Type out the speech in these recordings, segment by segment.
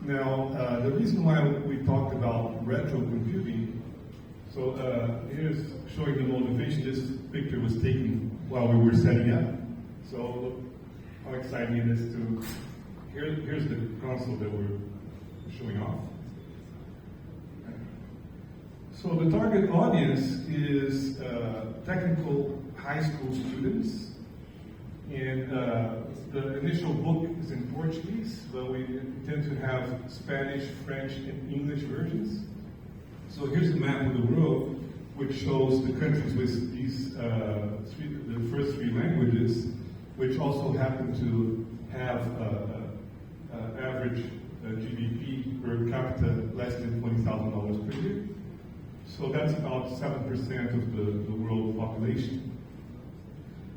Now, the reason why we talked about retrocomputing, so here's showing the motivation. This picture was taken while we were setting up. So look how exciting it is to, here's the console that we're showing off. So the target audience is technical high school students. And the initial book is in Portuguese, but we intend to have Spanish, French, and English versions. So here's the map of the world, which shows the countries with these the first three languages, which also happen to have average GDP per capita less than $20,000 per year. So that's about 7% of the world population.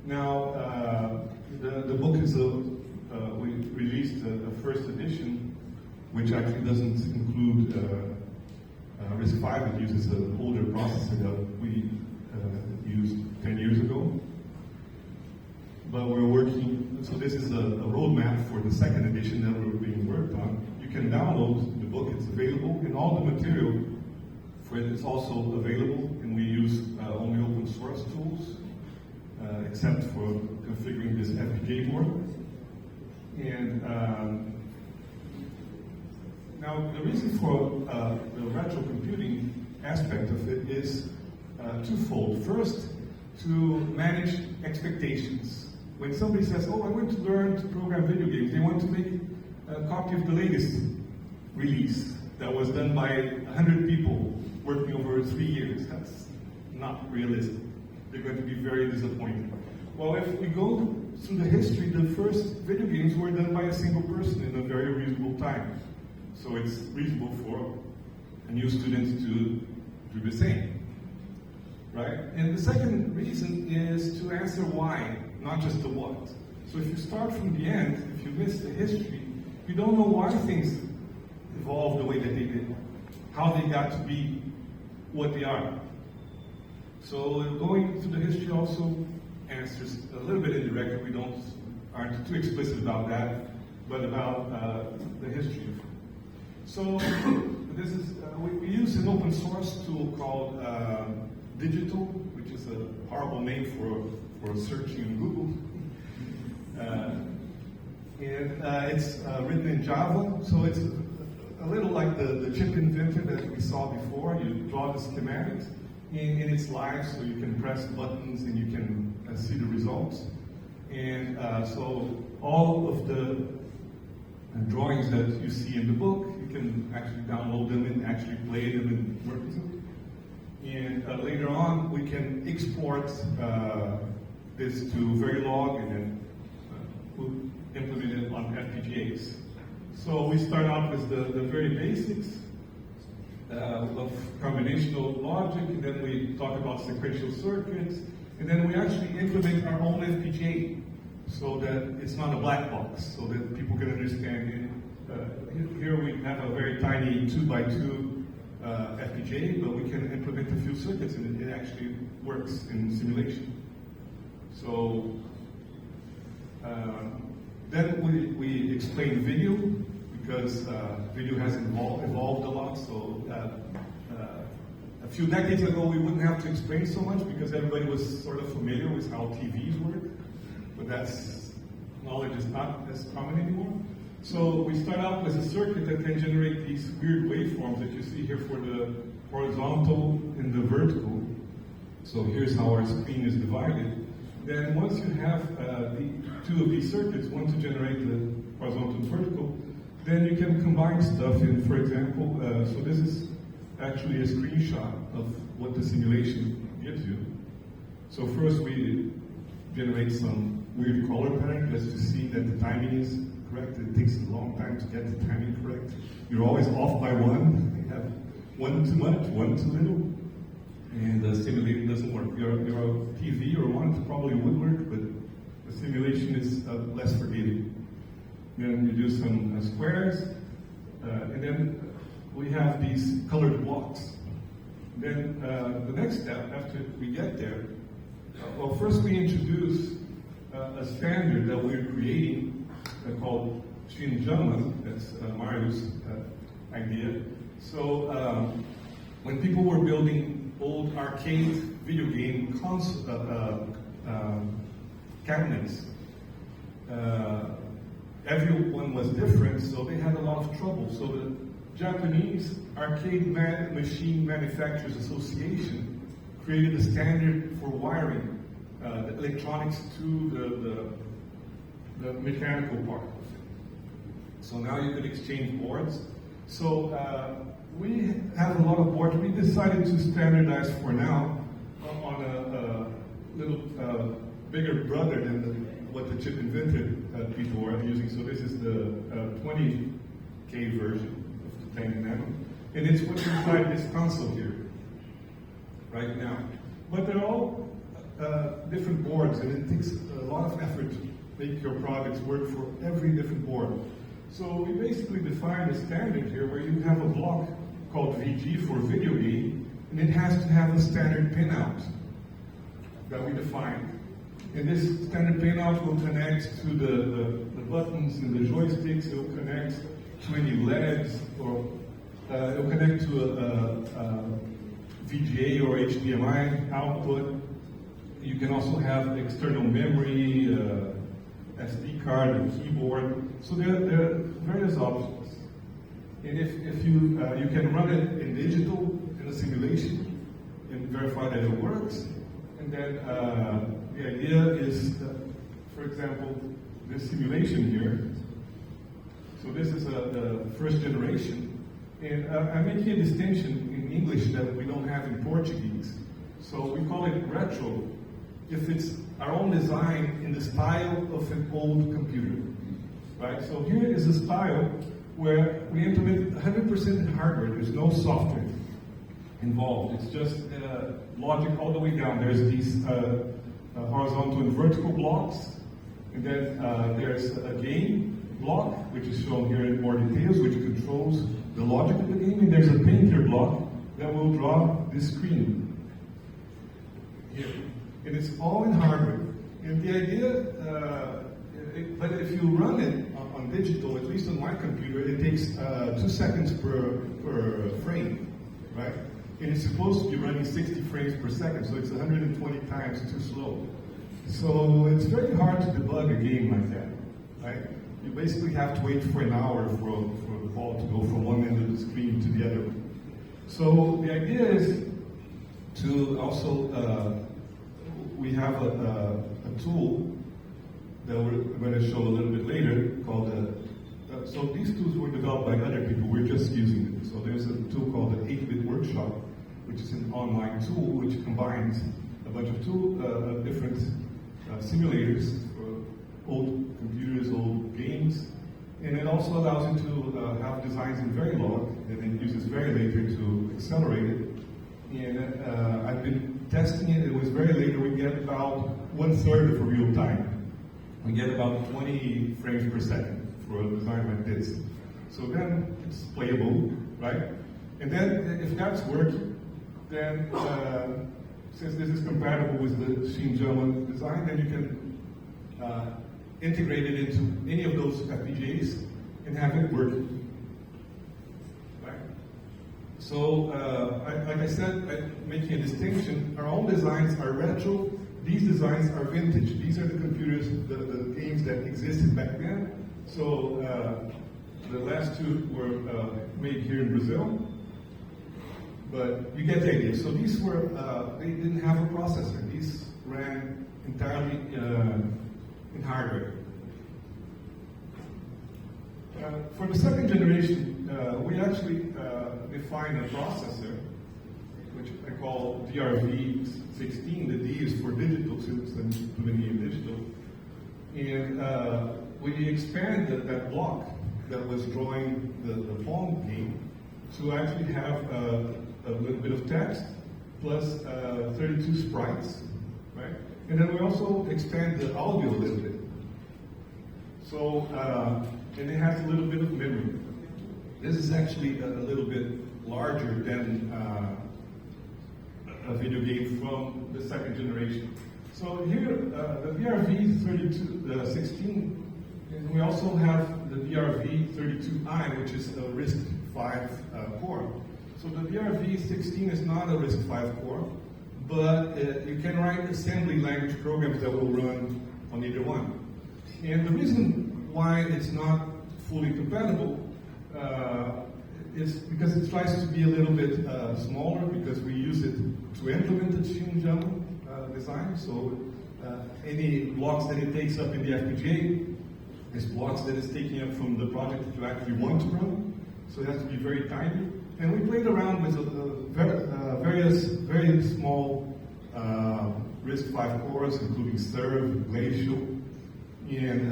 Now, the book is we released a first edition, which actually doesn't include RISC-V. It uses an older processor that we used 10 years ago. But we're working, so this is a roadmap for the second edition that we're being worked on. You can download the book, it's available, and all the material for it is also available, and we use only open source tools. Except for configuring this FPGA board. And now the reason for the retrocomputing aspect of it is twofold. First, to manage expectations. When somebody says, oh, I want to learn to program video games, they want to make a copy of the latest release that was done by 100 people working over 3 years. That's not realistic. They're going to be very disappointed. Well, if we go through the history, the first video games were done by a single person in a very reasonable time. So it's reasonable for a new student to do the same, right? And the second reason is to answer why, not just the what. So if you start from the end, if you miss the history, you don't know why things evolved the way that they did, how they got to be what they are. So going through the history also answers a little bit indirectly. We aren't too explicit about that, but about the history of it. So this is we use an open source tool called Digital, which is a horrible name for searching in Google. And it's written in Java, so it's a little like the chip inventor that we saw before. You draw the schematics. And it's live, so you can press buttons and you can see the results. And so all of the drawings that you see in the book, you can actually download them and actually play them and work with them. And later on, we can export this to Verilog and then implement it on FPGAs. So we start out with the very basics. Of combinational logic, and then we talk about sequential circuits, and then we actually implement our own FPGA so that it's not a black box, so that people can understand. And here we have a very tiny 2x2 FPGA, but we can implement a few circuits, and it actually works in simulation. So then we explain video, because video has evolved a lot. So a few decades ago, we wouldn't have to explain so much because everybody was sort of familiar with how TVs work. But knowledge is not as common anymore. So we start out with a circuit that can generate these weird waveforms that you see here for the horizontal and the vertical. So here's how our screen is divided. Then once you have the two of these circuits, one to generate the horizontal and vertical, then you can combine stuff in, for example, so this is actually a screenshot of what the simulation gives you. So first we generate some weird color pattern just to see that the timing is correct. It takes a long time to get the timing correct. You're always off by one. You have one too much, one too little, and the simulation doesn't work. Your TV or one probably would work, but the simulation is less forgiving. Then you do some squares, and then we have these colored blocks. Then the next step, after we get there, well, first we introduce a standard that we're creating called Shinjama, that's Mario's idea. So when people were building old arcade video game cabinets, everyone was different, so they had a lot of trouble. So the Japanese Arcade Machine Manufacturers Association created a standard for wiring the electronics to the mechanical part of it. So now you could exchange boards. So we have a lot of boards. We decided to standardize for now on a little bigger brother than what the chip invented people are using. So this is the 20K version of the 10 nano. And it's what's inside this console here, right now. But they're all different boards, and it takes a lot of effort to make your products work for every different board. So we basically defined a standard here where you have a block called VG for video game, and it has to have a standard pinout that we defined. And this standard pinout will connect to the buttons and the joysticks. It will connect to any LEDs, or it will connect to a VGA or HDMI output. You can also have external memory, SD card, and keyboard. So there are various options. And if you can run it in digital in a simulation and verify that it works. And then the idea is, for example, this simulation here. So this is the first generation. And I'm making a distinction in English that we don't have in Portuguese. So we call it retro if it's our own design in the style of an old computer, right? So here is a style where we implement 100% in hardware. There's no software involved. It's just logic all the way down. There's these horizontal and vertical blocks, and then there's a game block, which is shown here in more details, which controls the logic of the game, and there's a painter block that will draw this screen here. And it's all in hardware. And the idea, but if you run it on digital, at least on my computer, it takes 2 seconds per frame, right? And it's supposed to be running 60 frames per second, so it's 120 times too slow. So it's very hard to debug a game like that, right? You basically have to wait for an hour for the ball to go from one end of the screen to the other one. So the idea is to also, we have a tool that we're going to show a little bit later called, so these tools were developed by other people, we're just using them. So there's a tool called the 8-Bit Workshop, which is an online tool which combines a bunch of different simulators for old computers, old games, and it also allows you to have designs in Verilog that it uses Verilator to accelerate it. And I've been testing it. It was Verilator. We get about 1/3 of a real time. We get about 20 frames per second for a design like this. So then it's playable, right? And then if that's working, then since this is compatible with the Shinjama design, then you can integrate it into any of those FPGAs and have it work. Right? So, like I said, I'm making a distinction. Our own designs are retro. These designs are vintage. These are the computers, the games that existed back then. So the last two were made here in Brazil. But you get the idea. So these were, they didn't have a processor. These ran entirely in hardware. For the second generation, we actually defined a processor, which I call DRV16. The D is for digital, since I'm living in digital. And we expanded that block that was drawing the Pong game to actually have a little bit of text plus 32 sprites, right? And then we also expand the audio a little bit. So, and it has a little bit of memory. This is actually a little bit larger than a video game from the second generation. So here, the VRV 16, and we also have the VRV32i, which is a RISC-V core. So the VRV16 is not a RISC-V core, but you can write assembly language programs that will run on either one. And the reason why it's not fully compatible is because it tries to be a little bit smaller, because we use it to implement the Xinjiang design. So any blocks that it takes up in the FPGA is blocks that it's taking up from the project that you actually want to run. So it has to be very tiny. And we played around with various very small RISC-V cores, including Serve, Glacial. And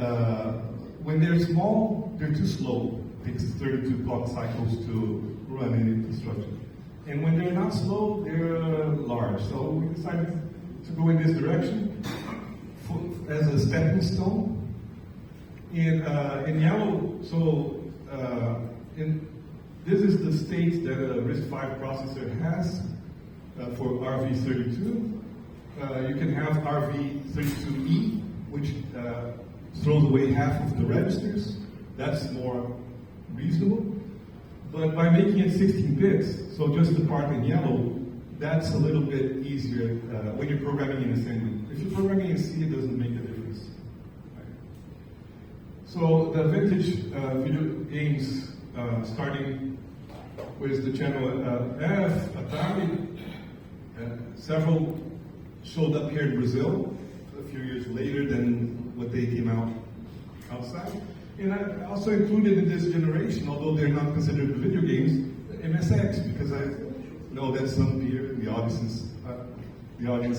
when they're small, they're too slow. It takes 32 clock cycles to run any instruction. And when they're not slow, they're large. So we decided to go in this direction as a stepping stone. In yellow, so this is the state that a RISC-V processor has for RV32. You can have RV32E, which throws away half of the registers. That's more reasonable. But by making it 16 bits, so just the part in yellow, that's a little bit easier when you're programming in assembly. If you're programming in C, it doesn't make a difference. Right? So the vintage video games, starting with the channel F, Atari, several showed up here in Brazil a few years later than what they came out outside. And I also included in this generation, although they're not considered video games, MSX, because I know that some here in the audience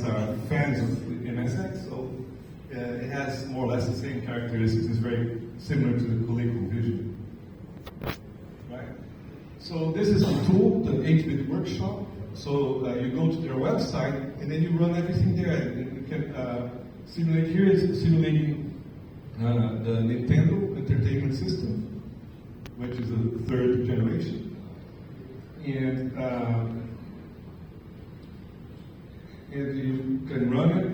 are fans of MSX, so it has more or less the same characteristics. It's very similar to the ColecoVision. Right? So this is the tool, the 8-bit workshop. So you go to their website, and then you run everything there. And you can simulate. Here it's simulating the Nintendo Entertainment System, which is the 3rd generation. And you can run it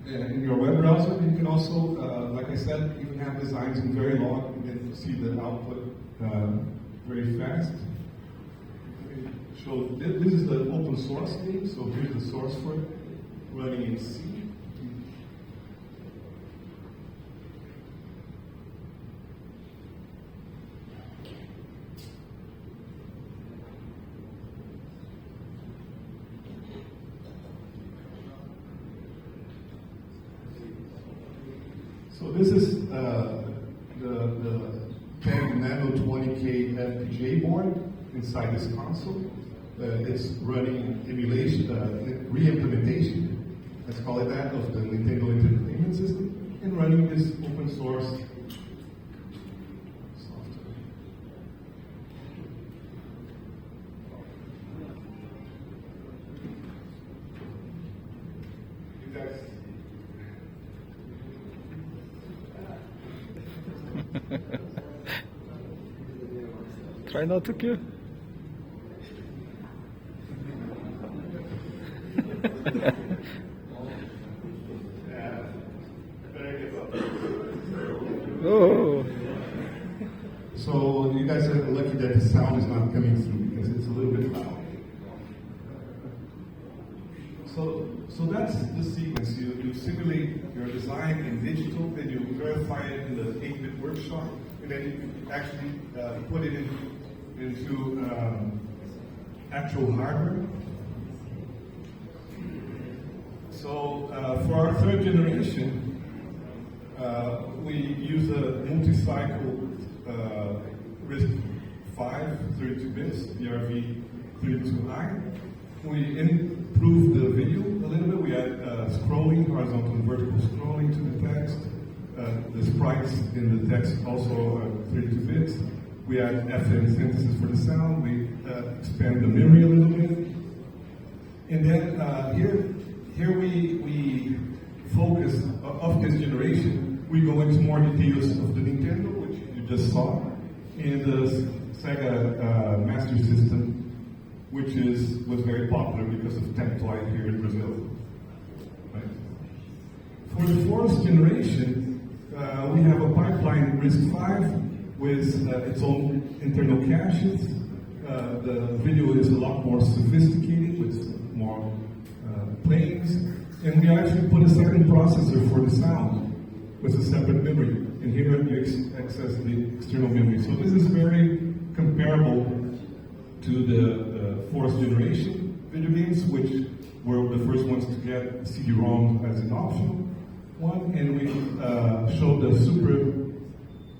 in your web browser. You can also, like I said, even have designs in very long. You can see the output very fast. So this is the open source game. So here's the source for it, running in C. So this is the 10 Nano 20K FPGA board inside this console. It's running emulation, re-implementation, let's call it that, of the Nintendo Entertainment System, and running this open source software. You guys. Try not to kill. Oh. So you guys are lucky that the sound is not coming through because it's a little bit loud. So that's the sequence. You simulate your design in digital, then you verify it in the 8-bit workshop, and then you actually put it into actual hardware. So for our 3rd generation, we use a multi-cycle RISC-V 32 bits, VRV32i. We improved the video a little bit. We add scrolling, horizontal and vertical scrolling to the text. The sprites in the text also are 32 bits. We add FM synthesis for the sound. We expand the memory a little bit. And then here we focus of this generation. We go into more details of the Nintendo, which you just saw, and the Sega Master System, which was very popular because of Tectoy here in Brazil. Right? For the 4th generation, we have a pipeline RISC-V with its own internal caches. The video is a lot more sophisticated with more planes, and we actually put a second processor for the sound with a separate memory. And here you access the external memory. So this is very comparable to the fourth generation video games, which were the first ones to get CD-ROM as an option one, and we showed the Super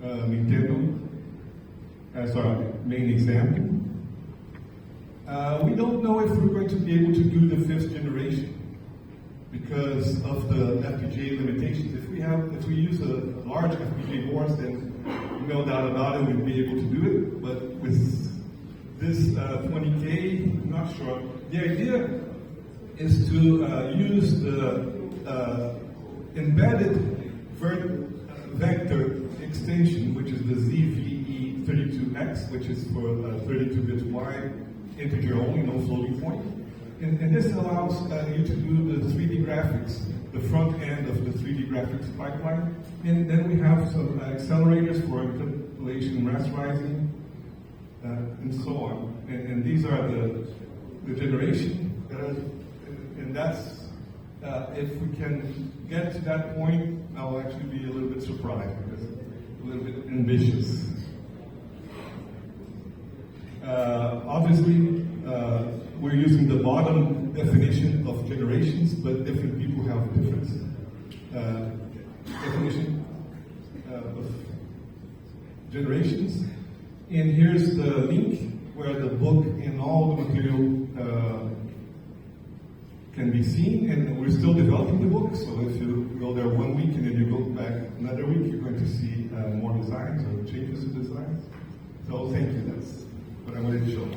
Nintendo as our main example. We don't know if we're going to be able to do the fifth generation because of the FPGA limitations. If we use a large FPGA board, then no doubt about it, we'll be able to do it. But with this 20K, I'm not sure. The idea is to use the embedded vector extension, which is the ZVE32X, which is for 32-bit wide, integer only, no floating point. And this allows you to do the 3D graphics, the front end of the 3D graphics pipeline. And then we have some accelerators for interpolation, rasterizing, and so on. And these are the generation. And that's, if we can get to that point, I'll actually be a little bit surprised because it's a little bit ambitious. Obviously, we're using the bottom definition of generations, but different people have different definition of generations. And here's the link where the book and all the material can be seen, and we're still developing the book, so if you go there 1 week and then you go back another week, you're going to see more designs or changes to designs. So thank you, that's what I wanted to show.